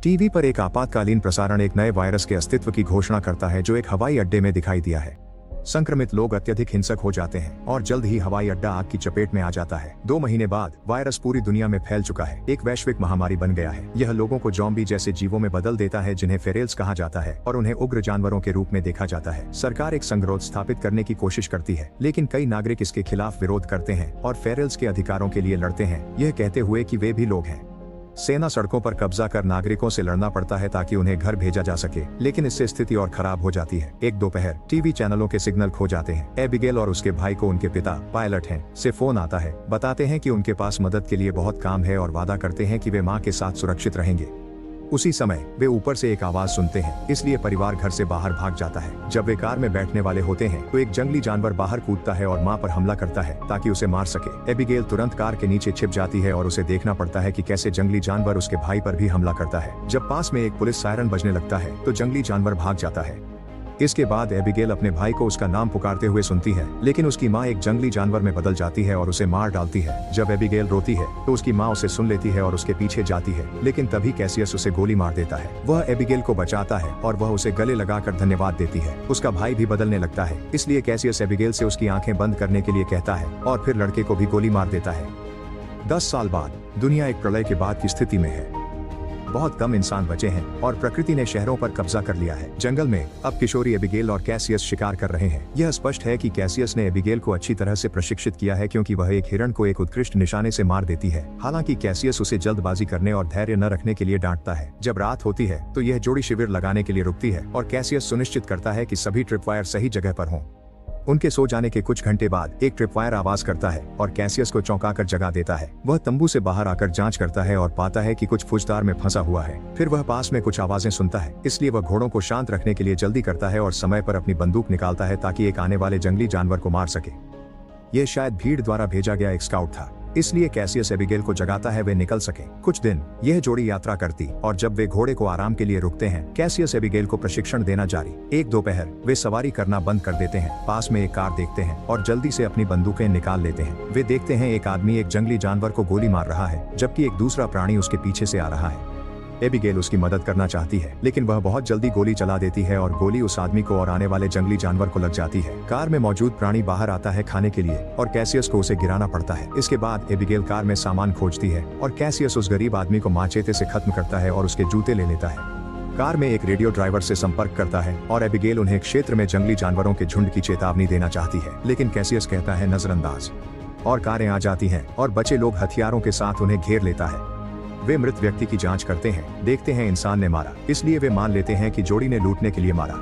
TV पर एक आपातकालीन प्रसारण एक नए वायरस के अस्तित्व की घोषणा करता है जो एक हवाई अड्डे में दिखाई दिया है। संक्रमित लोग अत्यधिक हिंसक हो जाते हैं और जल्द ही हवाई अड्डा आग की चपेट में आ जाता है। 2 महीने बाद वायरस पूरी दुनिया में फैल चुका है, एक वैश्विक महामारी बन गया है। यह लोगों को ज़ॉम्बी जैसे जीवों में बदल देता है जिन्हें फेरेल्स कहा जाता है और उन्हें उग्र जानवरों के रूप में देखा जाता है। सरकार एक संगरोध स्थापित करने की कोशिश करती है, लेकिन कई नागरिक इसके खिलाफ विरोध करते हैं और फेरेल्स के अधिकारों के लिए लड़ते हैं, यह कहते हुए कि वे भी लोग हैं। सेना सड़कों पर कब्जा कर नागरिकों से लड़ना पड़ता है ताकि उन्हें घर भेजा जा सके, लेकिन इससे स्थिति और खराब हो जाती है। एक दोपहर टीवी चैनलों के सिग्नल खो जाते हैं। एबिगेल और उसके भाई को उनके पिता पायलट हैं से फोन आता है, बताते हैं कि उनके पास मदद के लिए बहुत काम है और वादा करते हैं कि वे मां के साथ सुरक्षित रहेंगे। उसी समय वे ऊपर से एक आवाज सुनते हैं, इसलिए परिवार घर से बाहर भाग जाता है। जब वे कार में बैठने वाले होते हैं तो एक जंगली जानवर बाहर कूदता है और मां पर हमला करता है ताकि उसे मार सके। एबिगेल तुरंत कार के नीचे छिप जाती है और उसे देखना पड़ता है कि कैसे जंगली जानवर उसके भाई पर भी हमला करता है। जब पास में एक पुलिस सायरन बजने लगता है तो जंगली जानवर भाग जाता है। इसके बाद एबिगेल अपने भाई को उसका नाम पुकारते हुए सुनती है, लेकिन उसकी माँ एक जंगली जानवर में बदल जाती है और उसे मार डालती है। जब एबिगेल रोती है तो उसकी माँ उसे सुन लेती है और उसके पीछे जाती है, लेकिन तभी कैसियस उसे गोली मार देता है। वह एबिगेल को बचाता है और वह उसे गले लगाकर धन्यवाद देती है। उसका भाई भी बदलने लगता है, इसलिए कैसियस एबिगेल से उसकी आंखें बंद करने के लिए कहता है और फिर लड़के को भी गोली मार देता है। 10 साल बाद दुनिया एक प्रलय के बाद की स्थिति में है। बहुत कम इंसान बचे हैं और प्रकृति ने शहरों पर कब्जा कर लिया है। जंगल में अब किशोरी एबिगेल और कैसियस शिकार कर रहे हैं। यह स्पष्ट है कि कैसियस ने एबिगेल को अच्छी तरह से प्रशिक्षित किया है, क्योंकि वह एक हिरण को एक उत्कृष्ट निशाने से मार देती है। हालांकि कैसियस उसे जल्दबाजी करने और धैर्य न रखने के लिए डांटता है। जब रात होती है तो यह जोड़ी शिविर लगाने के लिए रुकती है और कैसियस सुनिश्चित करता है कि सभी ट्रिपवायर सही जगह पर हों। उनके सो जाने के कुछ घंटे बाद एक ट्रिपवायर आवाज करता है और कैसियस को चौंकाकर जगा देता है। वह तंबू से बाहर आकर जांच करता है और पाता है कि कुछ फौजदार में फंसा हुआ है। फिर वह पास में कुछ आवाजें सुनता है, इसलिए वह घोड़ों को शांत रखने के लिए जल्दी करता है और समय पर अपनी बंदूक निकालता है ताकि एक आने वाले जंगली जानवर को मार सके। यह शायद भीड़ द्वारा भेजा गया एक स्काउट था, इसलिए कैसियस एबिगेल को जगाता है वे निकल सके। कुछ दिन यह जोड़ी यात्रा करती और जब वे घोड़े को आराम के लिए रुकते हैं, कैसियस एबिगेल को प्रशिक्षण देना जारी। एक दोपहर वे सवारी करना बंद कर देते हैं, पास में एक कार देखते हैं और जल्दी से अपनी बंदूकें निकाल लेते हैं। वे देखते हैं एक आदमी एक जंगली जानवर को गोली मार रहा है, जबकि एक दूसरा प्राणी उसके पीछे से आ रहा है। एबिगेल उसकी मदद करना चाहती है, लेकिन वह बहुत जल्दी गोली चला देती है और गोली उस आदमी को और आने वाले जंगली जानवर को लग जाती है। कार में मौजूद प्राणी बाहर आता है खाने के लिए और कैसियस को उसे गिराना पड़ता है। इसके बाद एबिगेल कार में सामान खोजती है और कैसियस उस गरीब आदमी को माचेते से खत्म करता है और उसके जूते ले लेता है। कार में एक रेडियो ड्राइवर से संपर्क करता है और एबिगेल उन्हें क्षेत्र में जंगली जानवरों के झुंड की चेतावनी देना चाहती है, लेकिन कैसियस कहता है नजरअंदाज, और कारें आ जाती हैं और बचे लोग हथियारों के साथ उन्हें घेर लेता है। वे मृत व्यक्ति की जांच करते हैं, देखते हैं इंसान ने मारा, इसलिए वे मान लेते हैं कि जोड़ी ने लूटने के लिए मारा।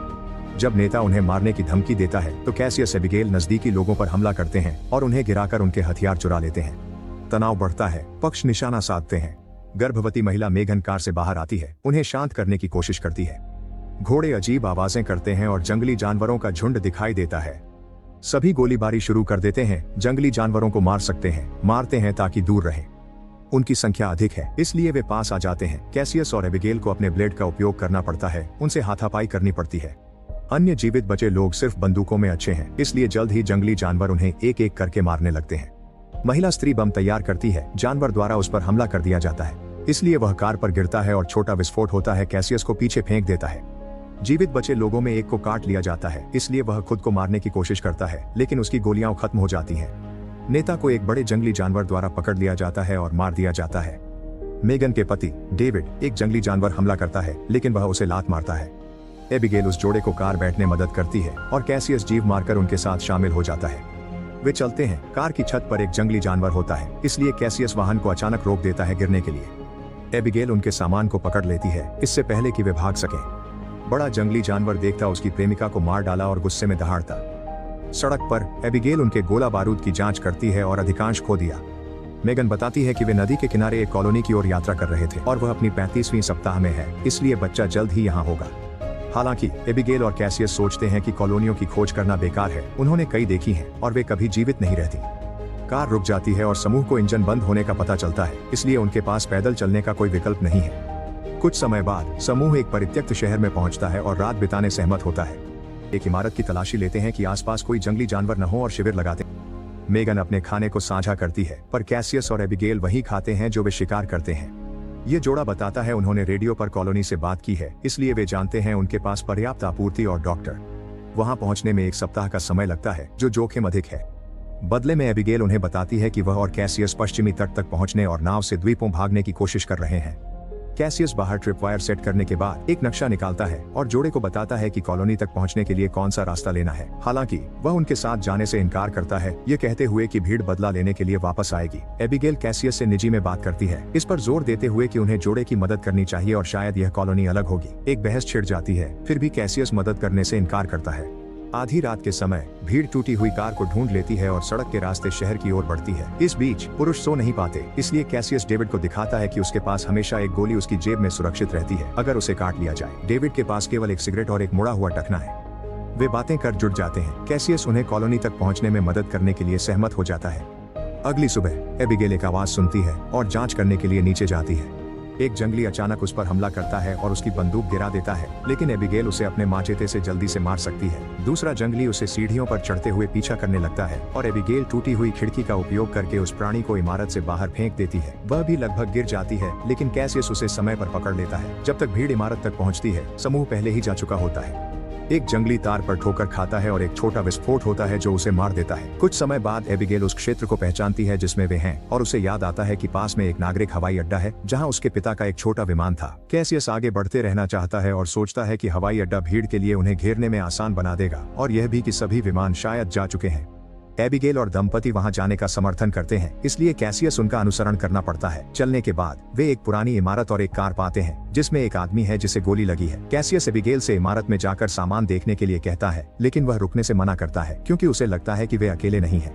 जब नेता उन्हें मारने की धमकी देता है तो कैसियस एबिगेल नजदीकी लोगों पर हमला करते हैं और उन्हें गिराकर उनके हथियार चुरा लेते हैं। तनाव बढ़ता है, पक्ष निशाना साधते हैं। गर्भवती महिला मेघन कार से बाहर आती है, उन्हें शांत करने की कोशिश करती है। घोड़े अजीब आवाजें करते हैं और जंगली जानवरों का झुंड दिखाई देता है। सभी गोलीबारी शुरू कर देते हैं। जंगली जानवरों को मार सकते हैं, मारते हैं ताकि दूर रहें। उनकी संख्या अधिक है, इसलिए वे पास आ जाते हैं। कैसियस और एबिगेल को अपने ब्लेड का उपयोग करना पड़ता है, उनसे हाथापाई करनी पड़ती है। अन्य जीवित बचे लोग सिर्फ बंदूकों में अच्छे हैं, इसलिए जल्द ही जंगली जानवर उन्हें एक एक करके मारने लगते हैं। महिला स्त्री बम तैयार करती है, जानवर द्वारा उस पर हमला कर दिया जाता है, इसलिए वह कार पर गिरता है और छोटा विस्फोट होता है। कैसियस को पीछे फेंक देता है। जीवित बचे लोगों में एक को काट लिया जाता है, इसलिए वह खुद को मारने की कोशिश करता है, लेकिन उसकी गोलियां खत्म हो जाती हैं। नेता को एक बड़े जंगली जानवर द्वारा पकड़ लिया जाता है और मार दिया जाता है। मेगन के पति डेविड एक जंगली जानवर हमला करता है, लेकिन वह उसे लात मारता है। एबिगेल उस जोड़े को कार बैठने मदद करती है और कैसियस जीव मारकर उनके साथ शामिल हो जाता है। वे चलते हैं। कार की छत पर एक जंगली जानवर होता है, इसलिए कैसियस वाहन को अचानक रोक देता है गिरने के लिए। एबिगेल उनके सामान को पकड़ लेती है, इससे पहले कि वे भाग सकें। बड़ा जंगली जानवर देखता उसकी प्रेमिका को मार डाला और गुस्से में दहाड़ता। सड़क पर एबिगेल उनके गोला बारूद की जांच करती है और अधिकांश खो दिया। मेगन बताती है कि वे नदी के किनारे एक कॉलोनी की ओर यात्रा कर रहे थे और वह अपनी 35वीं सप्ताह में है, इसलिए बच्चा जल्द ही यहाँ होगा। हालांकि एबिगेल और कैसियस सोचते हैं कि कॉलोनियों की खोज करना बेकार है, उन्होंने कई देखी हैं और वे कभी जीवित नहीं रहती। कार रुक जाती है और समूह को इंजन बंद होने का पता चलता है, इसलिए उनके पास पैदल चलने का कोई विकल्प नहीं है। कुछ समय बाद समूह एक परित्यक्त शहर में पहुंचता है और रात बिताने सहमत होता है। एक इमारत की तलाशी लेते हैं कि आसपास कोई जंगली जानवर न हो और शिविर लगाते हैं। मेगन अपने खाने को साझा करती है, पर कैसियस और एबिगेल वही खाते हैं जो वे शिकार करते हैं। ये जोड़ा बताता है उन्होंने रेडियो पर कॉलोनी से बात की है, इसलिए वे जानते हैं उनके पास पर्याप्त आपूर्ति और डॉक्टर। वहां पहुंचने में 1 सप्ताह का समय लगता है, जो जोखिम अधिक है। बदले में एबिगेल उन्हें बताती है कि वह और कैसियस पश्चिमी तट तक पहुंचने और नाव से द्वीपों भागने की कोशिश कर रहे हैं। कैसियस बाहर ट्रिपवायर सेट करने के बाद एक नक्शा निकालता है और जोड़े को बताता है कि कॉलोनी तक पहुंचने के लिए कौन सा रास्ता लेना है। हालांकि वह उनके साथ जाने से इनकार करता है, ये कहते हुए कि भीड़ बदला लेने के लिए वापस आएगी। एबिगेल कैसियस से निजी में बात करती है, इस पर जोर देते हुए कि उन्हें जोड़े की मदद करनी चाहिए और शायद यह कॉलोनी अलग होगी। एक बहस छिड़ जाती है, फिर भी कैसियस मदद करने से इनकार करता है। आधी रात के समय भीड़ टूटी हुई कार को ढूंढ लेती है और सड़क के रास्ते शहर की ओर बढ़ती है। इस बीच पुरुष सो नहीं पाते, इसलिए कैसियस डेविड को दिखाता है कि उसके पास हमेशा एक गोली उसकी जेब में सुरक्षित रहती है अगर उसे काट लिया जाए। डेविड के पास केवल एक सिगरेट और एक मुड़ा हुआ टखना है। वे बातें कर जुट जाते हैं। कैसियस उन्हें कॉलोनी तक पहुंचने में मदद करने के लिए सहमत हो जाता है। अगली सुबह एबिगेल एक आवाज सुनती है और जांच करने के लिए नीचे जाती है। एक जंगली अचानक उस पर हमला करता है और उसकी बंदूक गिरा देता है, लेकिन एबिगेल उसे अपने माचेते से जल्दी से मार सकती है। दूसरा जंगली उसे सीढ़ियों पर चढ़ते हुए पीछा करने लगता है और एबिगेल टूटी हुई खिड़की का उपयोग करके उस प्राणी को इमारत से बाहर फेंक देती है। वह भी लगभग गिर जाती है, लेकिन कैसियस उसे समय पर पकड़ लेता है। जब तक भीड़ इमारत तक पहुंचती है, समूह पहले ही जा चुका होता है। एक जंगली तार पर ठोकर खाता है और एक छोटा विस्फोट होता है जो उसे मार देता है। कुछ समय बाद एबिगेल उस क्षेत्र को पहचानती है जिसमें वे हैं और उसे याद आता है कि पास में एक नागरिक हवाई अड्डा है जहां उसके पिता का एक छोटा विमान था। कैसियस आगे बढ़ते रहना चाहता है और सोचता है कि हवाई अड्डा भीड़ के लिए उन्हें घेरने में आसान बना देगा और यह भी कि सभी विमान शायद जा चुके हैं। एबिगेल और दंपति वहां जाने का समर्थन करते हैं, इसलिए कैसियस उनका अनुसरण करना पड़ता है। चलने के बाद वे एक पुरानी इमारत और एक कार पाते हैं जिसमें एक आदमी है जिसे गोली लगी है। कैसियस एबिगेल से इमारत में जाकर सामान देखने के लिए कहता है, लेकिन वह रुकने से मना करता है क्योंकि उसे लगता है कि वे अकेले नहीं हैं।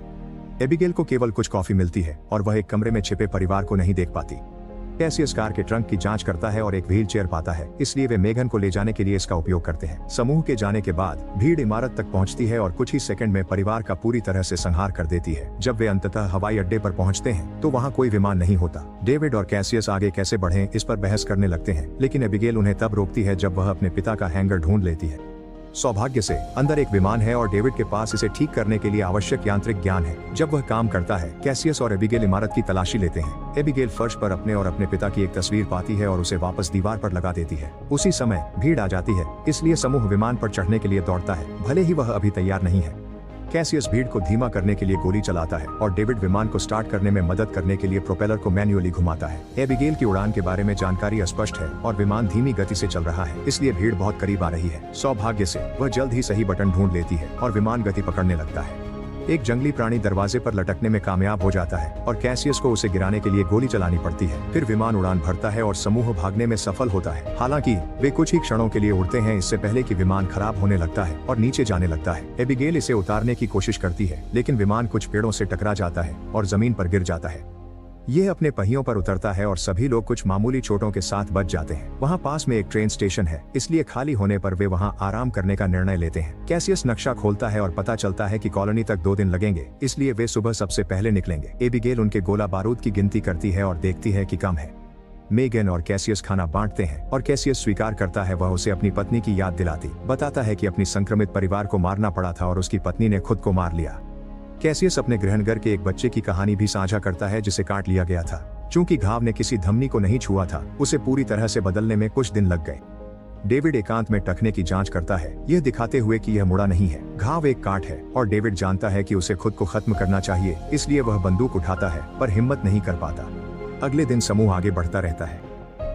एबिगेल को केवल कुछ कॉफी मिलती है और वह एक कमरे में छिपे परिवार को नहीं देख पाती। कैसियस कार के ट्रंक की जांच करता है और एक व्हील चेयर पाता है, इसलिए वे मेघन को ले जाने के लिए इसका उपयोग करते हैं। समूह के जाने के बाद भीड़ इमारत तक पहुंचती है और कुछ ही सेकंड में परिवार का पूरी तरह से संहार कर देती है। जब वे अंततः हवाई अड्डे पर पहुंचते हैं तो वहां कोई विमान नहीं होता। डेविड और कैसियस आगे कैसे बढ़ें इस पर बहस करने लगते हैं, लेकिन एबिगेल उन्हें तब रोकती है जब वह अपने पिता का हैंगर ढूंढ लेती है। सौभाग्य से अंदर एक विमान है और डेविड के पास इसे ठीक करने के लिए आवश्यक यांत्रिक ज्ञान है। जब वह काम करता है, कैसियस और एबिगेल इमारत की तलाशी लेते हैं। एबिगेल फर्श पर अपने और अपने पिता की एक तस्वीर पाती है और उसे वापस दीवार पर लगा देती है। उसी समय भीड़ आ जाती है, इसलिए समूह विमान पर चढ़ने के लिए दौड़ता है, भले ही वह अभी तैयार नहीं है। कैसियस भीड़ को धीमा करने के लिए गोली चलाता है और डेविड विमान को स्टार्ट करने में मदद करने के लिए प्रोपेलर को मैन्युअली घुमाता है। एबिगेल की उड़ान के बारे में जानकारी अस्पष्ट है और विमान धीमी गति से चल रहा है, इसलिए भीड़ बहुत करीब आ रही है। सौभाग्य से वह जल्द ही सही बटन ढूंढ लेती है और विमान गति पकड़ने लगता है। एक जंगली प्राणी दरवाजे पर लटकने में कामयाब हो जाता है और कैसियस को उसे गिराने के लिए गोली चलानी पड़ती है। फिर विमान उड़ान भरता है और समूह भागने में सफल होता है। हालांकि वे कुछ ही क्षणों के लिए उड़ते हैं इससे पहले कि विमान खराब होने लगता है और नीचे जाने लगता है। एबिगेल इसे उतारने की कोशिश करती है, लेकिन विमान कुछ पेड़ों से टकरा जाता है और जमीन पर गिर जाता है। यह अपने पहियों पर उतरता है और सभी लोग कुछ मामूली चोटों के साथ बच जाते हैं। वहां पास में एक ट्रेन स्टेशन है, इसलिए खाली होने पर वे वहां आराम करने का निर्णय लेते हैं। कैसियस नक्शा खोलता है और पता चलता है कि कॉलोनी तक 2 दिन लगेंगे, इसलिए वे सुबह सबसे पहले निकलेंगे। एबिगेल उनके गोला बारूद की गिनती करती है और देखती है कि कम है। मेगन और कैसियस खाना बांटते हैं और कैसियस स्वीकार करता है वह उसे अपनी पत्नी की याद दिलाती, बताता है कि अपनी संक्रमित परिवार को मारना पड़ा था और उसकी पत्नी ने खुद को मार लिया। कैसियस अपने गृहनगर के एक बच्चे की कहानी भी साझा करता है जिसे काट लिया गया था। चूंकि घाव ने किसी धमनी को नहीं छुआ था, उसे पूरी तरह से बदलने में कुछ दिन लग गए। डेविड एकांत में टखने की जांच करता है, यह दिखाते हुए कि यह मुड़ा नहीं है। घाव एक काट है और डेविड जानता है कि उसे खुद को खत्म करना चाहिए, इसलिए वह बंदूक उठाता है पर हिम्मत नहीं कर पाता। अगले दिन समूह आगे बढ़ता रहता है।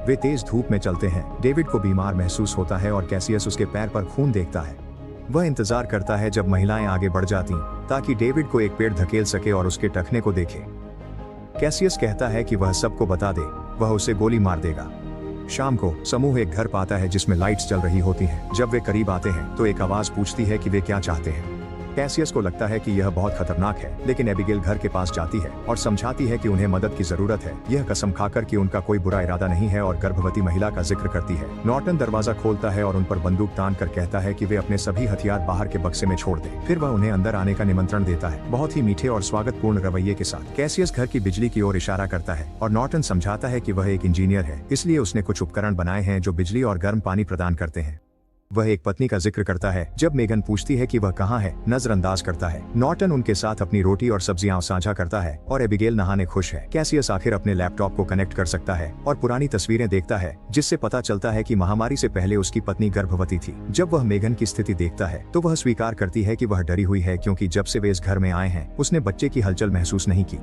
वे तेज धूप में चलते हैं। डेविड को बीमार महसूस होता है और कैसियस उसके पैर पर खून देखता है। वह इंतजार करता है जब महिलाएं आगे बढ़ जाती ताकि डेविड को एक पेड़ धकेल सके और उसके टखने को देखे। कैसियस कहता है कि वह सबको बता दे, वह उसे गोली मार देगा। शाम को समूह एक घर पाता है जिसमें लाइट्स जल रही होती हैं। जब वे करीब आते हैं तो एक आवाज पूछती है कि वे क्या चाहते हैं। कैसियस को लगता है कि यह बहुत खतरनाक है, लेकिन एबिगेल घर के पास जाती है और समझाती है कि उन्हें मदद की जरूरत है। यह कसम खाकर कि उनका कोई बुरा इरादा नहीं है और गर्भवती महिला का जिक्र करती है। नॉर्टन दरवाजा खोलता है और उन पर बंदूक तान कर कहता है कि वे अपने सभी हथियार बाहर के बक्से में छोड़ दें। फिर वह उन्हें अंदर आने का निमंत्रण देता है, बहुत ही मीठे और स्वागतपूर्ण रवैये के साथ। कैसियस घर की बिजली की ओर इशारा करता है और नॉर्टन समझाता है कि वह एक इंजीनियर है, इसलिए उसने कुछ उपकरण बनाए हैं जो बिजली और गर्म पानी प्रदान करते हैं। वह एक पत्नी का जिक्र करता है। जब मेगन पूछती है कि वह कहाँ है, नजरअंदाज करता है। नॉर्टन उनके साथ अपनी रोटी और सब्जियां साझा करता है और एबिगेल नहाने खुश है। कैसियस आखिर अपने लैपटॉप को कनेक्ट कर सकता है और पुरानी तस्वीरें देखता है, जिससे पता चलता है कि महामारी से पहले उसकी पत्नी गर्भवती थी। जब वह मेगन की स्थिति देखता है तो वह स्वीकार करती है कि वह डरी हुई है, क्योंकि जब से वे इस घर में आए हैं उसने बच्चे की हलचल महसूस नहीं की।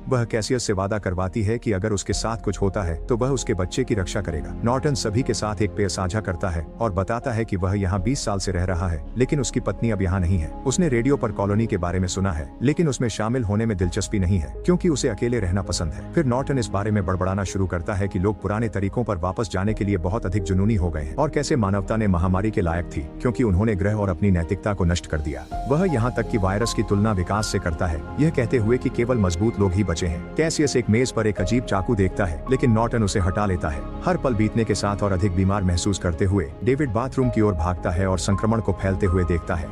वह कैसियस से वादा करवाती है कि अगर उसके साथ कुछ होता है तो वह उसके बच्चे की रक्षा करेगा। नॉर्टन सभी के साथ एक पेय साझा करता है और बताता है कि वह यहाँ 20 साल से रह रहा है, लेकिन उसकी पत्नी अब यहाँ नहीं है। उसने रेडियो पर कॉलोनी के बारे में सुना है, लेकिन उसमें शामिल होने में दिलचस्पी नहीं है, क्योंकि उसे अकेले रहना पसंद है। फिर नॉर्टन इस बारे में बड़बड़ाना शुरू करता है कि लोग पुराने तरीकों पर वापस जाने के लिए बहुत अधिक जुनूनी हो गए हैं और कैसे मानवता ने महामारी के लायक थी, क्योंकि उन्होंने ग्रह और अपनी नैतिकता को नष्ट कर दिया। वह यहाँ तक कि वायरस की तुलना विकास से करता है, यह कहते हुए कि केवल मजबूत लोग ही बचे हैं। कैसियस एक मेज पर एक अजीब चाकू देखता है, लेकिन नॉर्टन उसे हटा लेता है। हर पल बीतने के साथ और अधिक बीमार महसूस करते हुए डेविड बाथरूम की ओर भागता है और संक्रमण को फैलते हुए देखता है।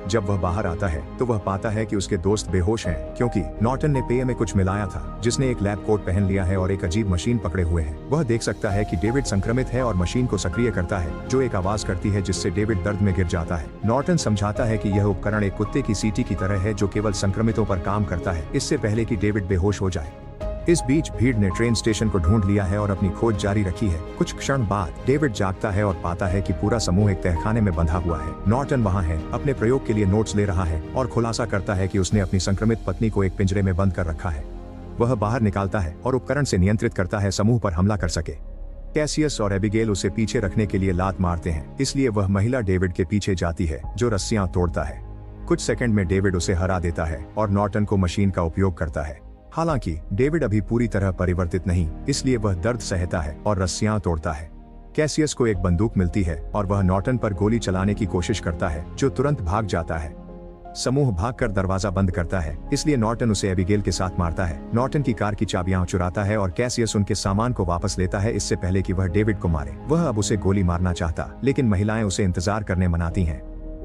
जब वह बाहर आता है तो वह पाता है कि उसके दोस्त बेहोश हैं, क्योंकि नॉर्टन ने पेय में कुछ मिलाया था, जिसने एक लैब कोट पहन लिया है और एक अजीब मशीन पकड़े हुए है। वह देख सकता है कि डेविड संक्रमित है और मशीन को सक्रिय करता है, जो एक आवाज करती है, जिससे डेविड दर्द में गिर जाता है। नॉर्टन समझाता है कि यह उपकरण एक कुत्ते की सीटी की तरह है, जो केवल संक्रमितों पर काम करता है, इससे पहले कि डेविड बेहोश हो जाए। इस बीच भीड़ ने ट्रेन स्टेशन को ढूंढ लिया है और अपनी खोज जारी रखी है। कुछ क्षण बाद डेविड जागता है और पाता है कि पूरा समूह एक तहखाने में बंधा हुआ है। नॉर्टन वहां है, अपने प्रयोग के लिए नोट्स ले रहा है और खुलासा करता है कि उसने अपनी संक्रमित पत्नी को एक पिंजरे में बंद कर रखा है। वह बाहर निकालता है और उपकरण से नियंत्रित करता है समूह पर हमला कर सके। कैसियस और एबिगेल उसे पीछे रखने के लिए लात मारते हैं, इसलिए वह महिला डेविड के पीछे जाती है, जो रस्सियां तोड़ता है। कुछ सेकंड में डेविड उसे हरा देता है और नॉर्टन को मशीन का उपयोग करता है। हालांकि डेविड अभी पूरी तरह परिवर्तित नहीं, इसलिए वह दर्द सहता है और रस्सियां तोड़ता है। कैसियस को एक बंदूक मिलती है और वह नॉर्टन पर गोली चलाने की कोशिश करता है, जो तुरंत भाग जाता है। समूह भागकर दरवाजा बंद करता है, इसलिए नॉर्टन उसे एबिगेल के साथ मारता है। नॉर्टन की कार की चाबियां चुराता है और कैसियस उनके सामान को वापस लेता है, इससे पहले कि वह डेविड को मारे। वह अब उसे गोली मारना चाहता, लेकिन महिलाएं उसे इंतजार करने मनाती हैं।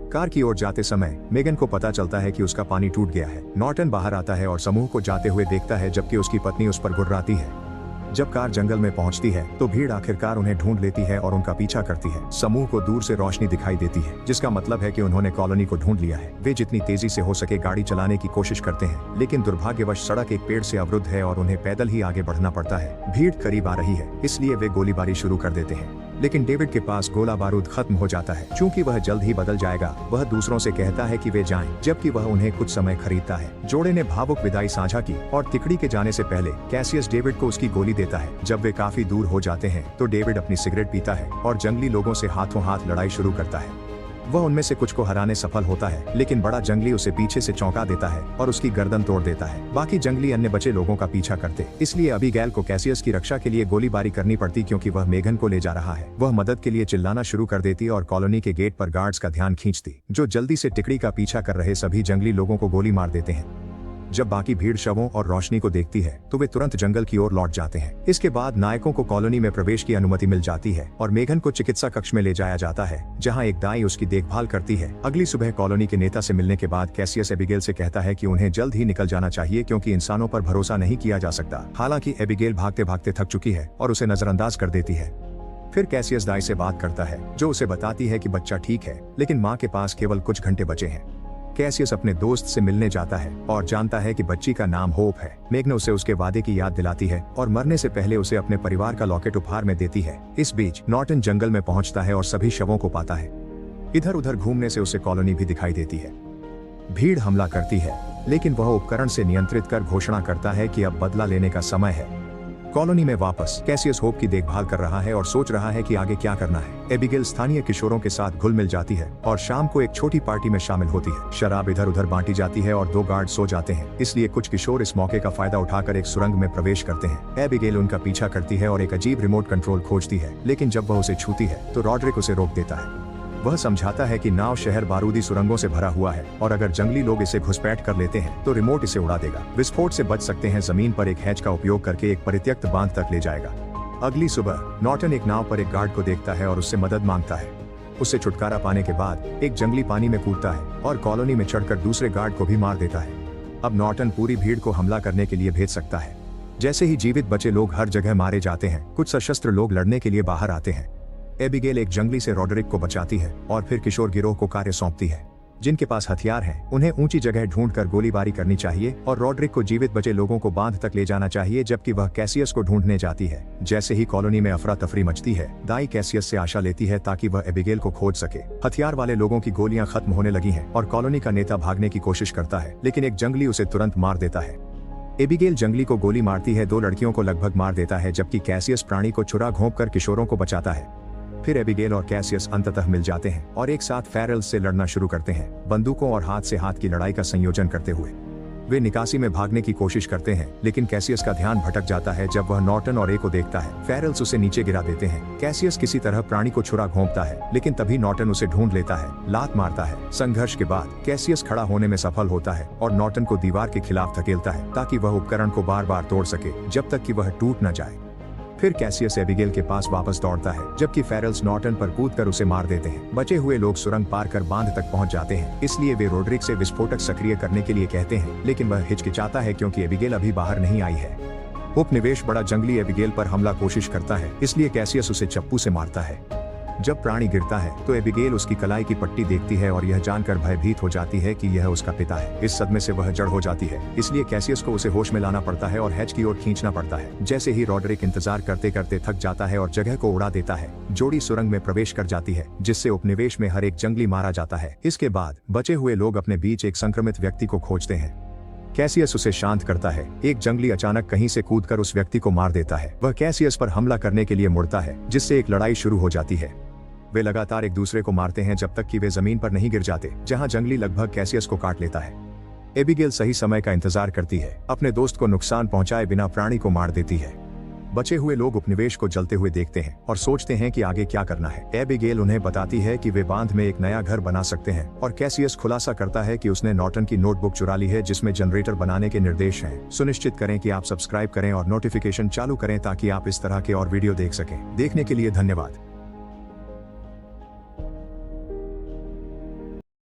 कार की ओर जाते समय मेगन को पता चलता है कि उसका पानी टूट गया है। नॉर्टन बाहर आता है और समूह को जाते हुए देखता है, जबकि उसकी पत्नी उस पर गुर्राती है। जब कार जंगल में पहुंचती है तो भीड़ आखिरकार उन्हें ढूंढ लेती है और उनका पीछा करती है। समूह को दूर से रोशनी दिखाई देती है, जिसका मतलब है कि उन्होंने कॉलोनी को ढूंढ लिया है। वे जितनी तेजी से हो सके गाड़ी चलाने की कोशिश करते हैं, लेकिन दुर्भाग्यवश सड़क एक पेड़ से अवरुद्ध है और उन्हें पैदल ही आगे बढ़ना पड़ता है। भीड़ करीब आ रही है, इसलिए वे गोलीबारी शुरू कर देते हैं, लेकिन डेविड के पास गोला बारूद खत्म हो जाता है। चूंकि वह जल्द ही बदल जाएगा, वह दूसरों से कहता है कि वे जाएं, जबकि वह उन्हें कुछ समय खरीदता है। जोड़े ने भावुक विदाई साझा की और तिकड़ी के जाने से पहले कैसियस डेविड को उसकी गोली देता है। जब वे काफी दूर हो जाते हैं तो डेविड अपनी सिगरेट पीता है और जंगली लोगों से हाथों हाथ लड़ाई शुरू करता है। वह उनमें से कुछ को हराने सफल होता है, लेकिन बड़ा जंगली उसे पीछे से चौंका देता है और उसकी गर्दन तोड़ देता है। बाकी जंगली अन्य बचे लोगों का पीछा करते, इसलिए अबीगैल को कैसियस की रक्षा के लिए गोलीबारी करनी पड़ती, क्योंकि वह मेगन को ले जा रहा है। वह मदद के लिए चिल्लाना शुरू कर देती और कॉलोनी के गेट पर गार्ड्स का ध्यान खींचती, जो जल्दी से टिकड़ी का पीछा कर रहे सभी जंगली लोगों को गोली मार देते हैं। जब बाकी भीड़ शवों और रोशनी को देखती है तो वे तुरंत जंगल की ओर लौट जाते हैं। इसके बाद नायकों को कॉलोनी में प्रवेश की अनुमति मिल जाती है और मेगन को चिकित्सा कक्ष में ले जाया जाता है, जहां एक दाई उसकी देखभाल करती है। अगली सुबह कॉलोनी के नेता से मिलने के बाद कैसियस एबिगेल से कहता है कि उन्हें जल्द ही निकल जाना चाहिए, क्योंकि इंसानों पर भरोसा नहीं किया जा सकता। हालांकि एबिगेल भागते भागते थक चुकी है और उसे नजरअंदाज कर देती है। फिर कैसियस दाई से बात करता है, जो उसे बताती है कि बच्चा ठीक है, लेकिन माँ के पास केवल कुछ घंटे बचे हैं। कैसियस अपने दोस्त से मिलने जाता है और जानता है कि बच्ची का नाम होप है। मेगन उसे उसके वादे की याद दिलाती है और मरने से पहले उसे अपने परिवार का लॉकेट उपहार में देती है। इस बीच नॉर्टन जंगल में पहुंचता है और सभी शवों को पाता है। इधर उधर घूमने से उसे कॉलोनी भी दिखाई देती है। भीड़ हमला करती है, लेकिन वह उपकरण से नियंत्रित कर घोषणा करता है कि अब बदला लेने का समय है। कॉलोनी में वापस कैसियस होप की देखभाल कर रहा है और सोच रहा है कि आगे क्या करना है। एबिगेल स्थानीय किशोरों के साथ घुल मिल जाती है और शाम को एक छोटी पार्टी में शामिल होती है। शराब इधर उधर बांटी जाती है और 2 गार्ड सो जाते हैं, इसलिए कुछ किशोर इस मौके का फायदा उठाकर एक सुरंग में प्रवेश करते हैं। एबिगेल उनका पीछा करती है और एक अजीब रिमोट कंट्रोल खोजती है, लेकिन जब वह उसे छूती है तो रॉड्रिक उसे रोक देता है। वह समझाता है कि नाव शहर बारूदी सुरंगों से भरा हुआ है और अगर जंगली लोग इसे घुसपैठ कर लेते हैं तो रिमोट इसे उड़ा देगा। विस्फोट से बच सकते हैं, जमीन पर एक हैच का उपयोग करके एक परित्यक्त बांध तक ले जाएगा। अगली सुबह नॉर्टन एक नाव पर एक गार्ड को देखता है और उससे मदद मांगता है। उससे छुटकारा पाने के बाद एक जंगली पानी में कूदता है और कॉलोनी में चढ़कर दूसरे गार्ड को भी मार देता है। अब नॉर्टन पूरी भीड़ को हमला करने के लिए भेज सकता है। जैसे ही जीवित बचे लोग हर जगह मारे जाते हैं, कुछ सशस्त्र लोग लड़ने के लिए बाहर आते हैं। एबिगेल एक जंगली से रॉडरिक को बचाती है और फिर किशोर गिरोह को कार्य सौंपती है। जिनके पास हथियार हैं, उन्हें ऊंची जगह ढूंढकर गोलीबारी करनी चाहिए और रॉडरिक को जीवित बचे लोगों को बांध तक ले जाना चाहिए, जबकि वह कैसियस को ढूंढने जाती है। जैसे ही कॉलोनी में अफरा तफरी मचती है, दाई कैसियस से आशा लेती है ताकि वह एबिगेल को खोज सके। हथियार वाले लोगों की गोलियां खत्म होने लगी हैं और कॉलोनी का नेता भागने की कोशिश करता है, लेकिन एक जंगली उसे तुरंत मार देता है। एबिगेल जंगली को गोली मारती है, 2 लड़कियों को लगभग मार देता है, जबकि कैसियस प्राणी को छुरा घोंपकर किशोरों को बचाता है। फिर एबिगेल और कैसियस अंततः मिल जाते हैं और एक साथ फेरल्स से लड़ना शुरू करते हैं, बंदूकों और हाथ से हाथ की लड़ाई का संयोजन करते हुए। वे निकासी में भागने की कोशिश करते हैं, लेकिन कैसियस का ध्यान भटक जाता है जब वह नॉर्टन और ए को देखता है। फेरल्स उसे नीचे गिरा देते हैं। कैसियस किसी तरह प्राणी को छुरा घोंपता है, लेकिन तभी नॉर्टन उसे ढूंढ लेता है, लात मारता है। संघर्ष के बाद कैसियस खड़ा होने में सफल होता है और नॉर्टन को दीवार के खिलाफ धकेलता है ताकि वह उपकरण को बार बार तोड़ सके जब तक कि वह टूट न जाए। फिर कैसियस एबिगेल के पास वापस दौड़ता है, जबकि फेरल्स नॉर्टन पर कूदकर उसे मार देते हैं। बचे हुए लोग सुरंग पार कर बांध तक पहुंच जाते हैं, इसलिए वे रोड्रिक से विस्फोटक सक्रिय करने के लिए कहते हैं, लेकिन वह हिचकिचाता है क्योंकि एबिगेल अभी बाहर नहीं आई है। उपनिवेश बड़ा जंगली एबिगेल पर हमला कोशिश करता है, इसलिए कैसियस उसे चप्पू से मारता है। जब प्राणी गिरता है तो एबिगेल उसकी कलाई की पट्टी देखती है और यह जानकर भयभीत हो जाती है कि यह उसका पिता है। इस सदमे से वह जड़ हो जाती है, इसलिए कैसियस को उसे होश में लाना पड़ता है और हैच की ओर खींचना पड़ता है। जैसे ही रॉडरिक इंतजार करते करते थक जाता है और जगह को उड़ा देता है, जोड़ी सुरंग में प्रवेश कर जाती है, जिससे उपनिवेश में हर एक जंगली मारा जाता है। इसके बाद बचे हुए लोग अपने बीच एक संक्रमित व्यक्ति को खोजते हैं। कैसियस उसे शांत करता है। एक जंगली अचानक कहीं से कूदकर उस व्यक्ति को मार देता है। वह कैसियस पर हमला करने के लिए मुड़ता है, जिससे एक लड़ाई शुरू हो जाती है। वे लगातार एक दूसरे को मारते हैं जब तक कि वे जमीन पर नहीं गिर जाते, जहां जंगली लगभग कैसियस को काट लेता है। एबिगेल सही समय का इंतजार करती है, अपने दोस्त को नुकसान पहुंचाए बिना प्राणी को मार देती है। बचे हुए लोग उपनिवेश को जलते हुए देखते हैं और सोचते हैं कि आगे क्या करना है। एबिगेल उन्हें बताती है कि वे बांध में एक नया घर बना सकते हैं और कैसियस खुलासा करता है कि उसने नॉर्टन की नोटबुक चुरा ली है जिसमें जनरेटर बनाने के निर्देश हैं। सुनिश्चित करें कि आप सब्सक्राइब करें और नोटिफिकेशन चालू करें ताकि आप इस तरह के और वीडियो देख सकें। देखने के लिए धन्यवाद।